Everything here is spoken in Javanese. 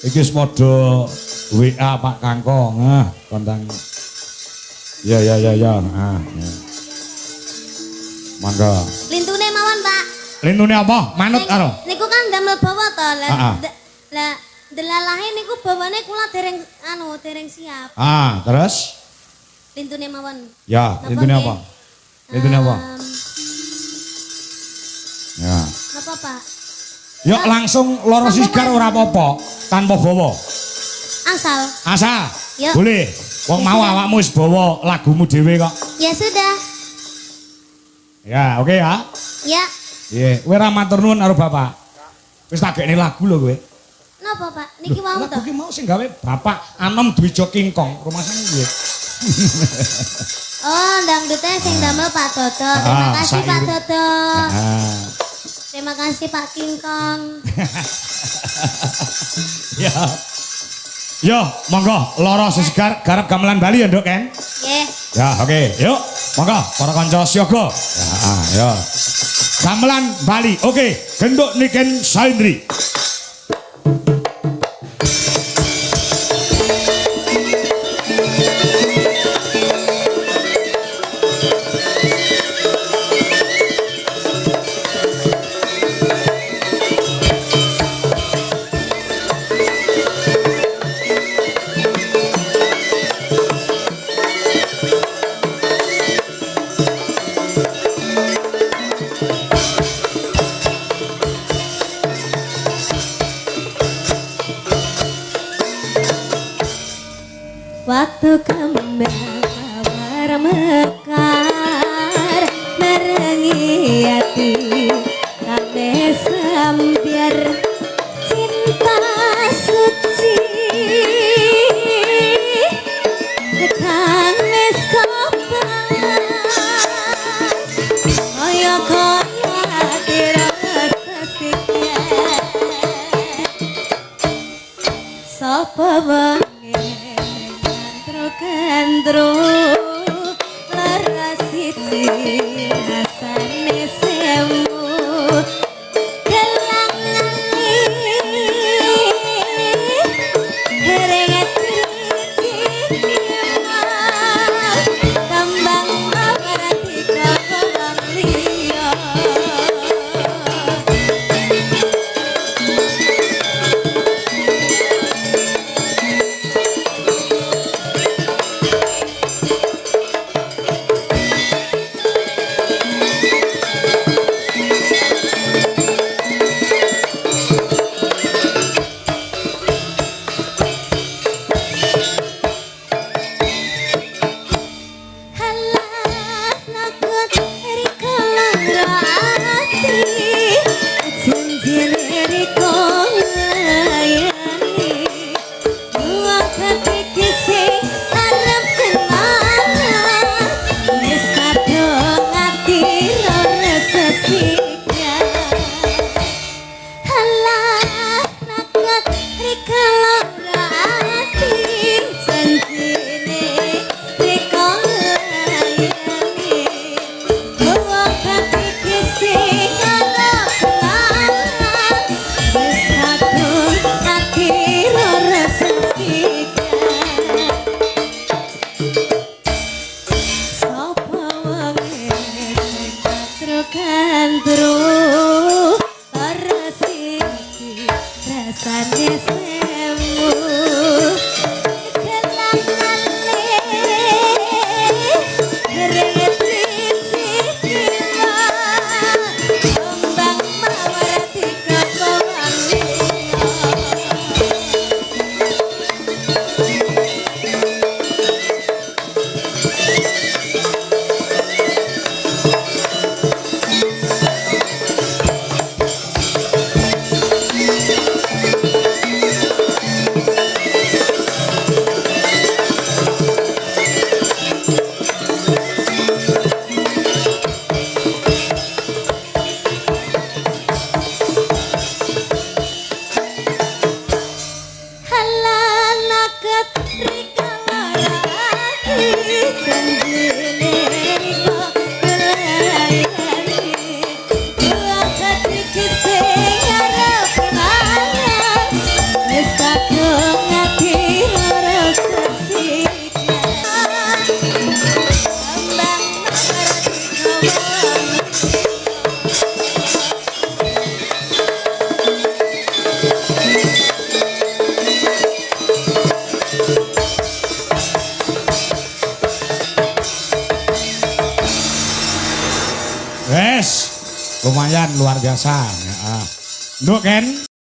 Iki wis padha WA Pak Kangkong. Kontang. Ya. Ya. Mangga. Lintune mawon, Pak. Lintune apa? Manut karo. Niku kan damel bawa to. Lah delalahe niku bawane kula dereng siap. Terus? Lintune mawon. Ya, lintune apa? Lintune apa? Ya. Napa, Pak? Yuk langsung loro sigar ora apa-apa, tanpa bawa. Asal. Yuk. Boleh. Wong mau awakmu wis bawa lagumu dhewe kok. Ya sudah. Ya, oke ya. Ya. Iya, kowe ra matur nuwun karo Bapak. Wis tak gekne lagu lho kowe. Napa, Pak? Niki wau to. Lagu ki mau sing gawe Bapak Anom Dwijo Kingkong, rumah sana piye? Oh, dangdutnya sing damel Pak Dodo. Terima kasih Pak Dodo. Terima kasih Pak Kingkong. Ya. Yo, monggo loro sesegar garap gamelan Bali ya, Nduk, kan? Nggih. Ya, oke. Yuk, monggo para kanca siaga. Ya. Gamelan Bali. Oke, genduk Niken Saindri. Waktu kembang mekar merengi hati kami sambiar cinta suci kami skopan koyo dirasa sikya sapa Kandro lara siji rasane semu kelangani keringet kambang amarati kawang liya lumayan luar biasa. Ya, Nduk Ken.